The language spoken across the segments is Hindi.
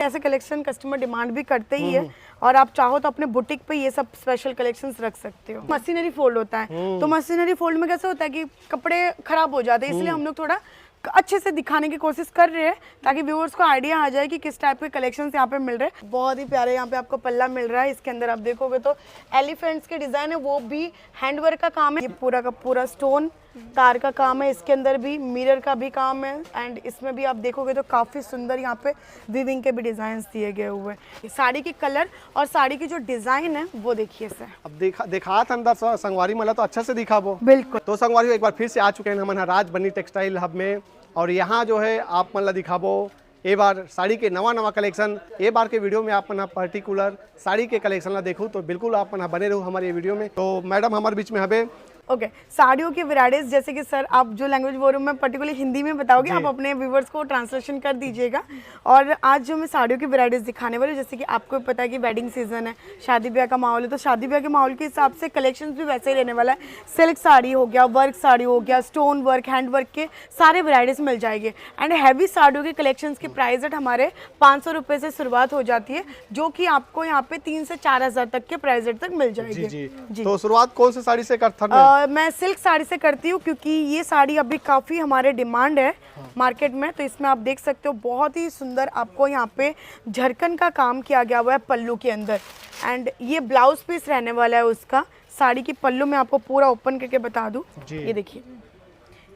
ऐसे कलेक्शन कस्टमर डिमांड भी करते ही है, और आप चाहो तो अपने बुटीक पे ये सब स्पेशल कलेक्शंस रख सकते हो। मशीनरी फोल्ड होता है, तो मशीनरी फोल्ड में कैसा होता है कि कपड़े खराब हो जाते हैं, इसलिए हम लोग थोड़ा अच्छे से दिखाने की कोशिश कर रहे हैं ताकि व्यूअर्स को आइडिया आ जाए कि किस टाइप के कलेक्शंस यहाँ पे मिल रहे हैं। बहुत ही प्यारे यहाँ पे आपको पल्ला मिल रहा है, इसके अंदर आप देखोगे तो एलिफेंट्स के डिजाइन है, वो भी हैंडवर्क का काम है। ये पूरा का पूरा स्टोन तार का काम है, इसके अंदर भी मिरर का भी काम है, एंड इसमें भी आप देखोगे तो काफी सुंदर यहाँ पे वीविंग के भी डिजाइन दिए गए हुए हैं। साड़ी की कलर और साड़ी की जो डिजाइन है वो देखिए सर। अब देखा था अंदर संगवारी मला तो अच्छा से दिखा वो। बिल्कुल। तो संगवारी एक बार फिर से आ चुके हैं हम राज बनी टेक्सटाइल हब में, और यहाँ जो है आप मतलब दिखाबो ए बार साड़ी के नवा कलेक्शन। ए बार के वीडियो में आप पर्टिकुलर साड़ी के कलेक्शन ला देखो तो बिल्कुल आप बने रहो हमारे ये वीडियो में। तो मैडम हमारे बीच में हमें ओके साड़ियों की वैरायटीज, जैसे कि सर आप जो लैंग्वेज बोल रहे हो मैं पर्टिकुलरली हिंदी में बताओगे, आप अपने व्यूवर्स को ट्रांसलेशन कर दीजिएगा। और आज जो मैं साड़ियों की वैरायटीज दिखाने वाली हूँ, जैसे कि आपको पता है कि वेडिंग सीजन है, शादी ब्याह का माहौल है, तो शादी ब्याह के माहौल के हिसाब से कलेक्शंस भी वैसे ही रहने वाला है। सिल्क साड़ी हो गया, वर्क साड़ी हो गया, स्टोन वर्क, हैंड वर्क के सारे वैरायटीज मिल जाएंगे। एंड हैवी साड़ियों के कलेक्शंस की प्राइस रेट हमारे 500 रुपये से शुरुआत हो जाती है, जो कि आपको यहाँ पे 3 से 4 हज़ार तक के प्राइस रेट तक मिल जाएगी। जी। तो शुरुआत कौन सी साड़ी से करते? मैं सिल्क साड़ी से करती हूँ, क्योंकि ये साड़ी अभी काफ़ी हमारे डिमांड है मार्केट में। तो इसमें आप देख सकते हो बहुत ही सुंदर आपको यहाँ पे झरकन का काम किया गया हुआ है पल्लू के अंदर, एंड ये ब्लाउज पीस रहने वाला है उसका। साड़ी की पल्लू में आपको पूरा ओपन करके बता दूँ, ये देखिए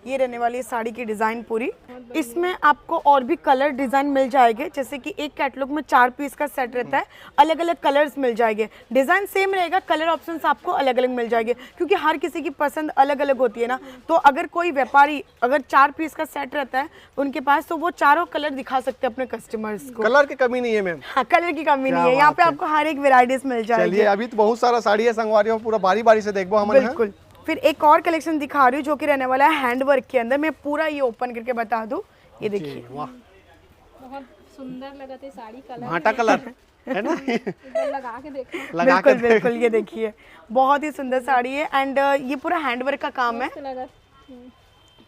ये रहने वाली है साड़ी की डिज़ाइन पूरी। इसमें आपको और भी कलर डिज़ाइन मिल जाएंगे, जैसे कि एक कैटलॉग में 4 पीस का सेट रहता है, अलग अलग कलर्स मिल जाएंगे। डिज़ाइन सेम रहेगा, कलर ऑप्शंस आपको अलग अलग मिल जाएंगे, क्योंकि हर किसी की पसंद अलग अलग होती है ना। तो अगर कोई व्यापारी अगर 4 पीस का सेट रहता है उनके पास, तो वो चारों कलर दिखा सकते हैं अपने कस्टमर्स को। कलर की कमी नहीं है मैम? हाँ, कलर की कमी नहीं है, यहाँ पे आपको हर एक वेराइटीज मिल जाएगी। चलिए अभी तो बहुत सारा साड़ी है संगवारी, पूरा बारी बारी से देखो हम। बिल्कुल। फिर एक और कलेक्शन दिखा रही हूँ जो कि रहने वाला है हैंडवर्क के अंदर। मैं पूरा ये ओपन करके बता दूं, ये देखिए वाह बहुत सुंदर लगा थे साड़ी, कलर भाटा कलर है ना? लगा के देखो। बिल्कुल बिल्कुल, ये देखिए बहुत ही सुंदर साड़ी है, एंड ये पूरा हैंडवर्क का काम है,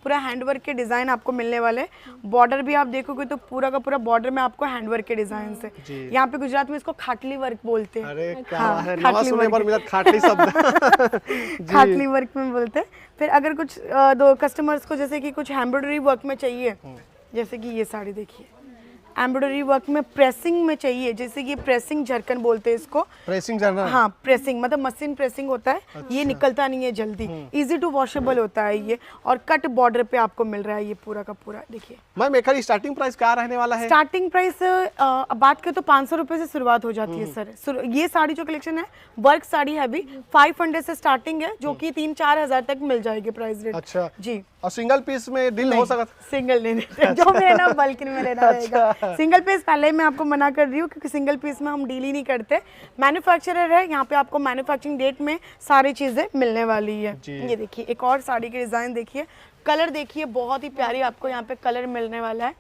पूरा हैंडवर्क के डिजाइन आपको मिलने वाले। बॉर्डर भी आप देखोगे तो पूरा का पूरा बॉर्डर में आपको हैंडवर्क के डिजाइन से। यहाँ पे गुजरात में इसको खाटली वर्क बोलते हैं। अरे क्या है, नवा सुनने पर मिला खाटली शब्द। खाटली वर्क में बोलते हैं। फिर अगर कुछ दो कस्टमर्स को जैसे कि कुछ एम्ब्रॉयडरी वर्क में चाहिए, जैसे कि ये साड़ी देखिए एम्ब्रॉयडरी वर्क में प्रेसिंग में चाहिए, जैसे कि प्रेसिंग झरकन बोलते हैं इसको। प्रेसिंग झरना? हाँ, प्रेसिंग मतलब मशीन प्रेसिंग होता है। अच्छा। ये निकलता नहीं है जल्दी, इजी टू वॉशेबल होता है ये, और कट बॉर्डर पे आपको मिल रहा है ये पूरा का पूरा। देखिए मैम एक स्टार्टिंग प्राइस क्या रहने वाला है? स्टार्टिंग प्राइस बात करें तो 500 रुपये से शुरुआत हो जाती है सर। ये साड़ी जो कलेक्शन है वर्क साड़ी है अभी 500 से स्टार्टिंग है, जो कि 3-4 हज़ार तक मिल जाएगी प्राइस रेट। अच्छा जी। और सिंगल पीस में डील हो सकता? सिंगल नहीं देते, जो लेना बल्क में लेना रहेगा। सिंगल पीस पहले मैं आपको मना कर रही हूँ, क्योंकि सिंगल पीस में हम डील ही नहीं करते। मैन्युफैक्चरर है यहाँ पे, आपको मैन्युफैक्चरिंग डेट में सारी चीजें मिलने वाली है। ये देखिए एक और साड़ी की डिजाइन देखिए, कलर देखिए बहुत ही प्यारी आपको यहाँ पे कलर मिलने वाला है।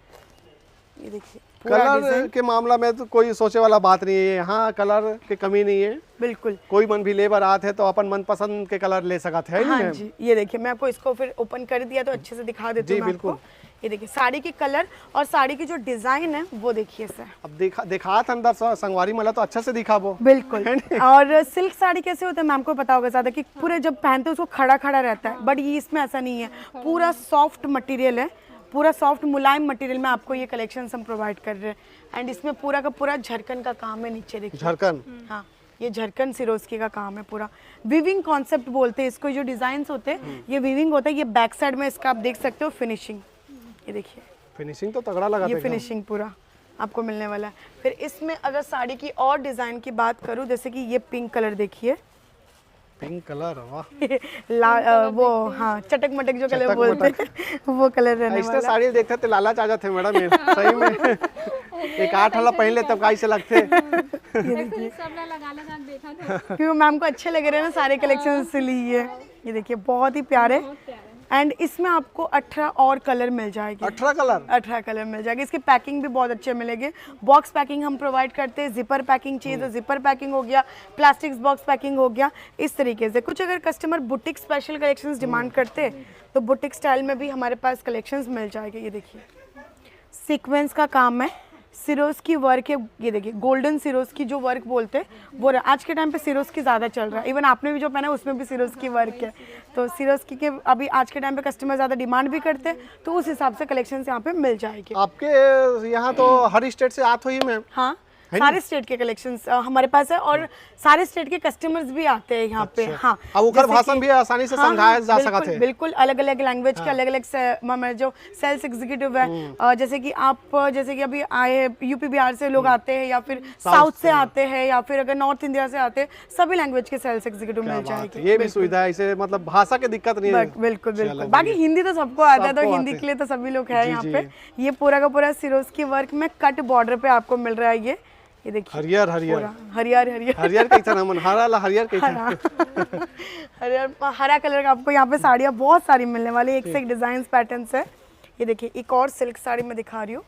ये देखिए कलर के मामला में तो कोई सोचे वाला बात नहीं है, यहाँ कलर की कमी नहीं है। बिल्कुल, कोई मन भी लेबर आते है तो अपन मनपसंद के कलर ले सकते हैं। हाँ जी। ये देखिए मैं आपको इसको फिर ओपन कर दिया तो अच्छे से दिखा देती हूँ आपको। ये देखिए साड़ी की कलर और साड़ी की जो डिजाइन है वो देखिए सर। अब देखा था अंदर संगवारी मला तो अच्छा से दिखा वो। बिल्कुल। और सिल्क साड़ी कैसे होता है मैम को पता होगा ज्यादा, कि पूरे जब पहनते हैं उसको खड़ा खड़ा रहता है, बट ये इसमें ऐसा नहीं है, पूरा सॉफ्ट मटेरियल है, पूरा सॉफ्ट मुलायम मटेरियल में आपको ये कलेक्शन हम प्रोवाइड कर रहे हैं। एंड इसमें पूरा का पूरा झरकन का काम है, नीचे देखिए झरकन। हाँ, ये झरकन सिरोस्की का काम है पूरा। वीविंग कॉन्सेप्ट बोलते हैं इसको, जो डिजाइन होते हैं ये वीविंग होता है। ये बैक साइड में इसका आप देख सकते हो फिनिशिंग, ये देखिए फिनिशिंग तो तगड़ा लगा, ये फिनिशिंग पूरा आपको मिलने वाला है। फिर इसमें अगर साड़ी की और डिजाइन की बात करूँ, जैसे कि ये पिंक कलर देखिए, पिंक कलर वाह वो हाँ चटक मटक जो कलर बोलते हैं वो कलर रहने वाला। साड़ी देखते थे लालच आ जाते मैडम सही में। एक 8 वाला पहन ले तब कैसे लगते। क्योंकि मैम को अच्छे लग रहे हैं ना सारे कलेक्शन इसलिए। ये देखिए बहुत ही प्यारे, एंड इसमें आपको 18 और कलर मिल जाएंगे। 18 कलर मिल जाएंगे। इसकी पैकिंग भी बहुत अच्छे मिलेंगे। बॉक्स पैकिंग हम प्रोवाइड करते हैं, जिपर पैकिंग चाहिए तो जिपर पैकिंग हो गया, प्लास्टिक बॉक्स पैकिंग हो गया, इस तरीके से। कुछ अगर customer boutique special collections demand करते हैं तो बुटीक स्टाइल में भी हमारे पास कलेक्शंस मिल जाएंगे। ये देखिए सीक्वेंस का काम है, सिरोज की वर्क है, ये देखिए गोल्डन सिरोज की जो वर्क बोलते हैं वो आज के टाइम पे सिरोज की ज़्यादा चल रहा है। इवन आपने भी जो पहना है उसमें भी सिरोज की वर्क है, तो सिरोज की के अभी आज के टाइम पे कस्टमर ज़्यादा डिमांड भी करते हैं, तो उस हिसाब से कलेक्शन यहाँ पे मिल जाएगी। आपके यहाँ तो हर स्टेट से आते हुई मैम? हाँ, सारे स्टेट के कलेक्शंस हमारे पास है और सारे स्टेट के कस्टमर्स भी आते हैं यहाँ पे। हाँ, अब ओकर भाषा भी आसानी से समझाया जा सकता है। बिल्कुल अलग अलग लैंग्वेज के अलग अलग जो सेल्स एग्जीक्यूटिव है, जैसे कि आप जैसे कि अभी आए यूपी बिहार से लोग आते हैं या फिर साउथ से आते हैं या फिर अगर नॉर्थ इंडिया से आते हैं, सभी लैंग्वेज के सेल्स एग्जीक्यूटिव मिल जाएगी। ये भी सुविधा है, इसे मतलब भाषा की दिक्कत नहीं है। बिल्कुल बिल्कुल, बाकी हिंदी तो सबको आता है, तो हिंदी के लिए तो सभी लोग हैं यहाँ पे। ये पूरा का पूरा सिरोज की वर्क में कट बॉर्डर पे आपको मिल रहा है। ये देखिए हरियर हरियर हरियर हरियर हरियर कैसा नाम हरा हरियर कैसा हरियर हरा कलर का आपको यहाँ पे साड़ियाँ बहुत सारी मिलने वाली है, एक से एक डिजाइन पैटर्न्स है। ये देखिए एक और सिल्क साड़ी मैं दिखा रही हूँ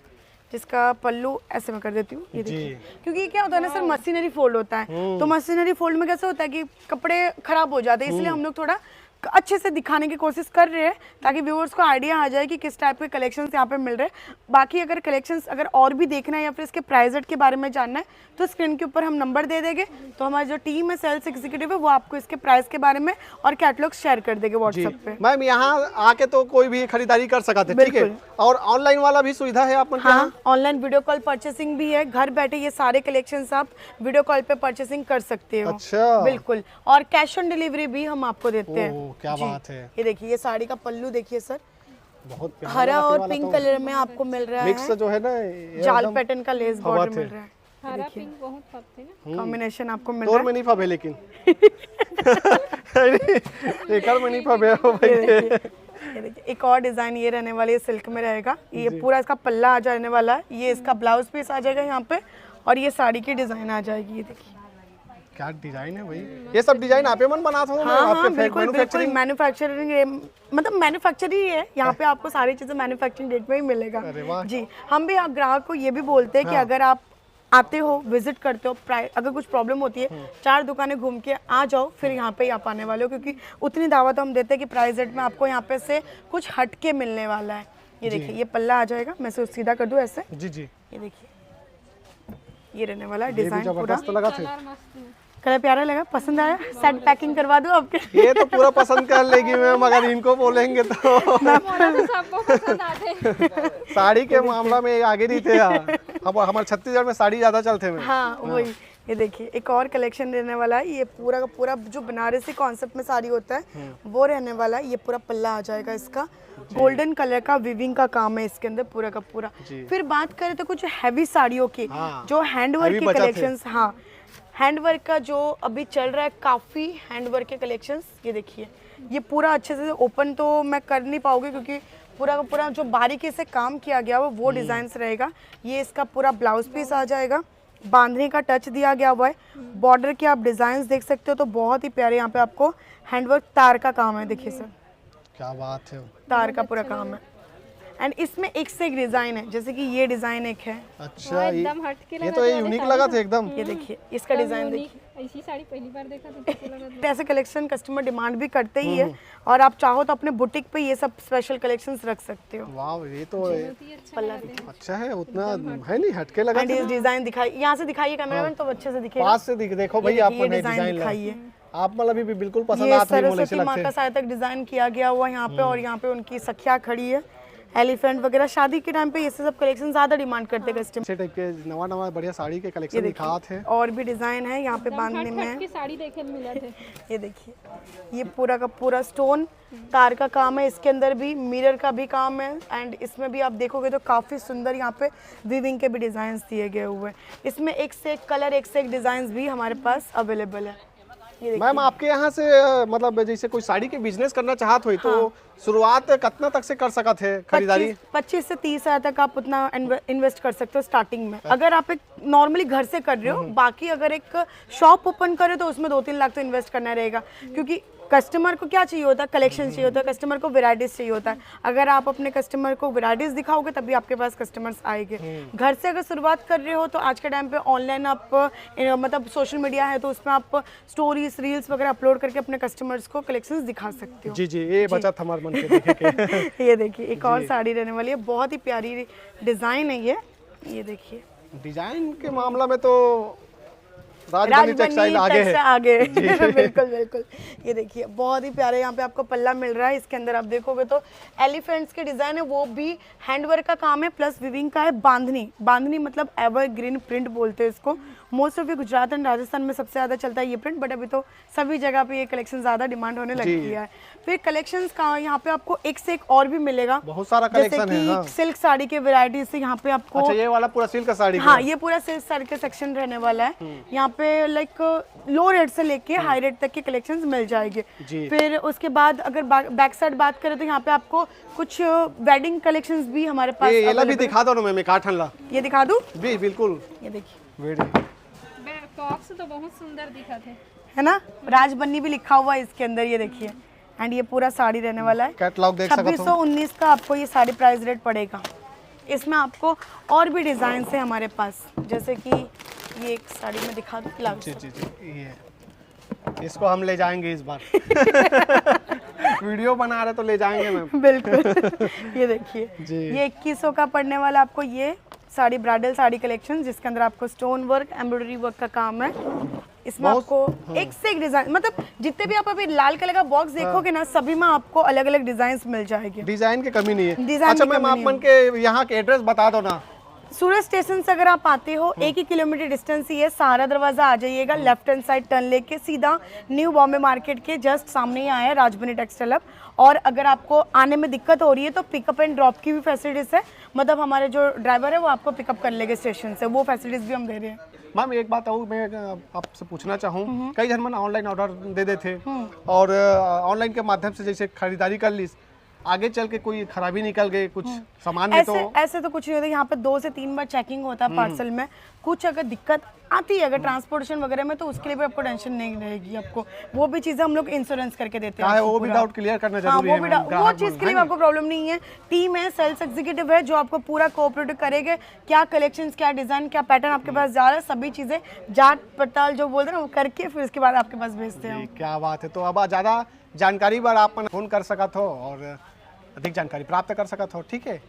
जिसका पल्लू ऐसे मैं कर देती हूँ। ये देखिए, क्योंकि क्या होता है ना सर, मशीनरी फोल्ड होता है, तो मशीनरी फोल्ड में कैसा होता है कि कपड़े खराब हो जाते हैं, इसलिए हम लोग थोड़ा अच्छे से दिखाने की कोशिश कर रहे हैं ताकि व्यूअर्स को आइडिया आ जाए कि किस टाइप के कलेक्शंस यहाँ पे मिल रहे हैं। बाकी अगर कलेक्शंस अगर और भी देखना है या फिर इसके प्राइस रेट के बारे में जानना है तो स्क्रीन के ऊपर हम नंबर दे देंगे, तो हमारी जो टीम है सेल्स एग्जीक्यूटिव है वो आपको इसके प्राइस के बारे में और कैटलॉग शेयर कर देंगे व्हाट्सएप पे। मैम यहाँ आके तो कोई भी खरीदारी कर सकते हैं, ठीक है? और ऑनलाइन वाला भी सुविधा है आप? हाँ, ऑनलाइन वीडियो कॉल परचेसिंग भी है, घर बैठे ये सारे कलेक्शंस आप वीडियो कॉल पे परचेसिंग कर सकते हो। अच्छा, बिल्कुल, और कैश ऑन डिलीवरी भी हम आपको देते हैं। क्या बात है। ये देखिए, ये साड़ी का पल्लू देखिए सर, बहुत हरा और पिंक कलर में आपको मिल रहा है, मिक्स जो है ना, जाल पैटर्न का लेस बॉर्डर मिल रहा है। हरा पिंक बहुत फबते हैं, कॉम्बिनेशन आपको मिल रहा है। में नहीं फबे लेकिन एक में नहीं फबे भाई। ये देखिए एक और डिजाइन ये रहने वाली है, सिल्क में रहेगा, ये पूरा इसका पल्ला आ जाने वाला है, ये इसका ब्लाउज पीस आ जाएगा यहाँ पे और ये साड़ी की डिजाइन आ जाएगी। ये देखिए क्या डिजाइन है भाई, ये सब डिजाइन आप मन बनाते हो? हाँ हाँ बिल्कुल बिल्कुल, मैन्युफैक्चरिंग मतलब मैन्युफैक्चर ही है यहाँ पे, आपको सारी चीजें मैन्युफैक्चरिंग रेट में ही मिलेगा जी। हम भी आप ग्राहक को ये भी बोलते हैं कि अगर आप आते हो, विजिट करते हो, अगर कुछ प्रॉब्लम होती है 4 दुकानें घूम के आ जाओ, फिर यहाँ पे आप आने वाले हो, क्योंकि उतनी दावत हम देते हैं कि प्राइस रेट में आपको यहाँ पे से कुछ हट के मिलने वाला है। ये देखिए ये पल्ला आ जाएगा, मैं इसे सीधा कर दूं ऐसे। जी जी, ये देखिए ये रहने वाला है डिजाइन, पूरा लगा थे, कलर प्यारा लगा, पसंद आया, सेट पैकिंग करवा दूं आपके? ये तो पूरा पसंद कर लेगी मैम, अगर इनको बोलेंगे तो सबको पसंद आते हैं। साड़ी के मामला में आगे नहीं थे हमारे छत्तीसगढ़ में साड़ी ज्यादा चलते हैं। हाँ वही, ये देखिए एक और कलेक्शन रहने वाला है, ये पूरा का पूरा जो बनारसी कॉन्सेप्ट में साड़ी होता है वो रहने वाला है। ये पूरा पल्ला आ जाएगा इसका, गोल्डन कलर का विविंग का काम है इसके अंदर पूरा का पूरा। फिर बात करें तो कुछ हैवी साड़ियों की, जो हैंडवर्क की कलेक्शंस, हाँ हैंडवर्क का जो अभी चल रहा है, काफ़ी हैंडवर्क के कलेक्शंस। ये देखिए ये पूरा अच्छे से ओपन तो मैं कर नहीं पाऊंगी क्योंकि पूरा का पूरा जो बारीकी से काम किया गया हुआ वो डिज़ाइंस रहेगा। ये इसका पूरा ब्लाउज पीस आ जाएगा, बांधने का टच दिया गया हुआ है, बॉर्डर के आप डिज़ाइंस देख सकते हो, तो बहुत ही प्यारे यहाँ पे आपको हैंडवर्क तार का काम है। देखिए सर क्या बात है, तार का पूरा काम है, एंड इसमें एक से एक डिजाइन है, जैसे कि ये डिजाइन एक है। अच्छा, एकदम हट के ये तो ये यूनिक लगा था एकदम। ये देखिए इसका डिजाइन देखिए, ऐसी साड़ी पहली बार देखा तो कैसे लगा? ऐसे कलेक्शन कस्टमर डिमांड भी करते ही है, और आप चाहो तो अपने बुटीक पे ये सब स्पेशल कलेक्शंस रख सकते हो। वाह, ये तो पल्ला देखिए अच्छा है, उतना है नहीं हटके लगा। एंड इस डिजाइन दिखाई, यहाँ से दिखाइए कैमरामैन तो अच्छे से दिखेगा, पास से देखो भैया, आप डिजाइन दिखाइए। आप मतलब भी बिल्कुल पसंद ये आते हैं। सरस्वती माँ का साथ तक डिजाइन किया गया हुआ यहाँ पे, और यहाँ पे उनकी सखिया खड़ी है, एलिफेंट वगैरह। शादी के टाइम पे ये सब कलेक्शन ज्यादा डिमांड करते हैं कस्टमर। टाइप के नवा बढ़िया साड़ी के कलेक्शन दिखाते हैं, और भी डिजाइन है यहाँ पे बांधने में। साड़ी देखे मिला थे। ये देखिए ये पूरा का पूरा स्टोन तार का काम है, इसके अंदर भी मिरर का भी काम है, एंड इसमें भी आप देखोगे तो काफी सुंदर यहाँ पे वीविंग के भी डिजाइन दिए गए हुए हैं। इसमें एक से एक कलर, एक से एक डिजाइन भी हमारे पास अवेलेबल है। मैम आपके यहाँ से मतलब जैसे कोई साड़ी के बिजनेस करना चाहत हो तो शुरुआत कितना तक से कर सकते हैं खरीदारी? 25 से 30 हज़ार तक आप उतना इन्वेस्ट कर सकते हो स्टार्टिंग में, अगर आप एक नॉर्मली घर से कर रहे हो। बाकी अगर एक शॉप ओपन करे तो उसमें 2-3 लाख तो इन्वेस्ट करना रहेगा, क्योंकि कस्टमर को क्या चाहिए होता है, कलेक्शन चाहिए होता है, कस्टमर को वैराइटीज चाहिए होता है। अगर आप अपने कस्टमर को वैराइटीज दिखाओगे तभी आपके पास कस्टमर्स आएंगे। घर से अगर शुरुआत कर रहे हो तो आज के टाइम पे ऑनलाइन आप मतलब सोशल मीडिया है तो उसमें आप स्टोरीज रील्स वगैरह अपलोड करके अपने कस्टमर्स को कलेक्शंस दिखा सकते हो। जी जी, ये बचत हमारे मन के देखे ये देखिए एक और साड़ी रहने वाली है, बहुत ही प्यारी डिजाइन है ये देखिए डिजाइन के मामला में तो राजबनी टेक्सटाइल आगे है। आगे बिल्कुल बिल्कुल। ये देखिए बहुत ही प्यारे यहाँ पे आपको पल्ला मिल रहा है। इसके अंदर आप देखोगे तो एलिफेंट्स के डिजाइन है, वो भी हैंडवर्क का काम है प्लस विविंग का है। बांधनी, बांधनी मतलब एवरग्रीन प्रिंट बोलते हैं इसको। मोस्ट ऑफ ये गुजरात एंड राजस्थान में सबसे ज्यादा चलता है ये प्रिंट, बट अभी तो सभी जगह पे ये कलेक्शन ज्यादा डिमांड होने लगी है। फिर कलेक्शंस का यहाँ पे आपको एक से एक और भी मिलेगा, बहुत सारा कलेक्शन है। हाँ। सिल्क साड़ी के वेराइटी से यहाँ पे आपको। अच्छा, ये वाला पूरा सिल्क का साड़ी? हाँ, ये पूरा सिल्क साड़ी का सेक्शन रहने वाला है। यहाँ पे लाइक लो रेट से लेके हाई रेट तक के कलेक्शंस मिल जाएंगे। फिर उसके बाद अगर बैक साइड बात करें तो यहाँ पे आपको कुछ वेडिंग कलेक्शंस भी हमारे पास। ये भी दिखा दो ना मैं काठन ला। ये दिखा दूं? जी बिल्कुल। ये देखिए वेरी बॉक्स तो बहुत सुंदर दिखा थे, है ना, राजबन्नी भी लिखा हुआ है इसके अंदर। ये देखिए, एंड ये पूरा साड़ी रहने वाला है। कैटलॉग देख सकते हो। 2619 का आपको ये साड़ी प्राइस रेट पड़ेगा। इसमें आपको और भी डिजाइन है हमारे पास, जैसे कि ये एक साड़ी में दिखा दूं। जी जी जी, ये इसको हम ले जाएंगे इस बार। वीडियो बना रहे तो ले जाएंगे मैम। बिल्कुल। ये देखिए, ये 2100 का पड़ने वाला आपको ये साड़ी, ब्राइडल साड़ी कलेक्शन, जिसके अंदर आपको स्टोन वर्क, एम्ब्रॉयडरी वर्क का काम है। इसमें आपको एक से एक डिजाइन, मतलब जितने भी आप अभी लाल कलर का बॉक्स देखोगे ना, सभी में आपको अलग अलग डिजाइन मिल जाएंगे। डिजाइन की कमी नहीं है। डिजाइन अच्छा की मैम, कमी आप नहीं मन के यहाँ के एड्रेस बता दो ना। सूरत स्टेशन से अगर आप आते हो 1 ही किलोमीटर डिस्टेंस ही है, सारा दरवाजा आ जाइएगा, लेफ्ट हैंड साइड टर्न लेके सीधा न्यू बॉम्बे मार्केट के जस्ट सामने ही आया है राजबनी टेक्सटाइल हब। और अगर आपको आने में दिक्कत हो रही है तो पिकअप एंड ड्रॉप की भी फैसिलिटीज है, मतलब हमारे जो ड्राइवर है वो आपको पिकअप कर लेंगे स्टेशन से, वो फैसिलिटीज भी हम दे रहे हैं। मैम एक बात और मैं आपसे पूछना चाहूँ, कई जन मन ऑनलाइन ऑर्डर दे देते और ऑनलाइन के माध्यम से जैसे खरीदारी कर ली, आगे चल के कोई खराबी निकल गई कुछ सामान में, तो ऐसे तो कुछ नहीं होता। यहाँ पे 2 से 3 बार चेकिंग होता है पार्सल में। कुछ अगर दिक्कत आती है अगर ट्रांसपोर्टेशन वगैरह में, तो उसके लिए भी आपको टेंशन नहीं रहेगी। आपको वो भी चीजें हम लोग इंश्योरेंस करके देते हैं। वो भी डाउट क्लियर करना हाँ, जरूरी है। वो चीज के लिए आपको प्रॉब्लम नहीं है। टीम है, सेल्स एग्जीक्यूटिव है जो आपको पूरा कोऑपरेट करेंगे। क्या कलेक्शंस, क्या डिजाइन, क्या पैटर्न आपके पास जा रहा है, सभी चीजें जांच पड़ताल जो बोलते हैं ना वो करके फिर उसके बाद आपके पास भेजते हैं। क्या बात है। तो अब ज्यादा जानकारी बार आप फोन कर सकत हो और अधिक जानकारी प्राप्त कर सकत हो। ठीक है।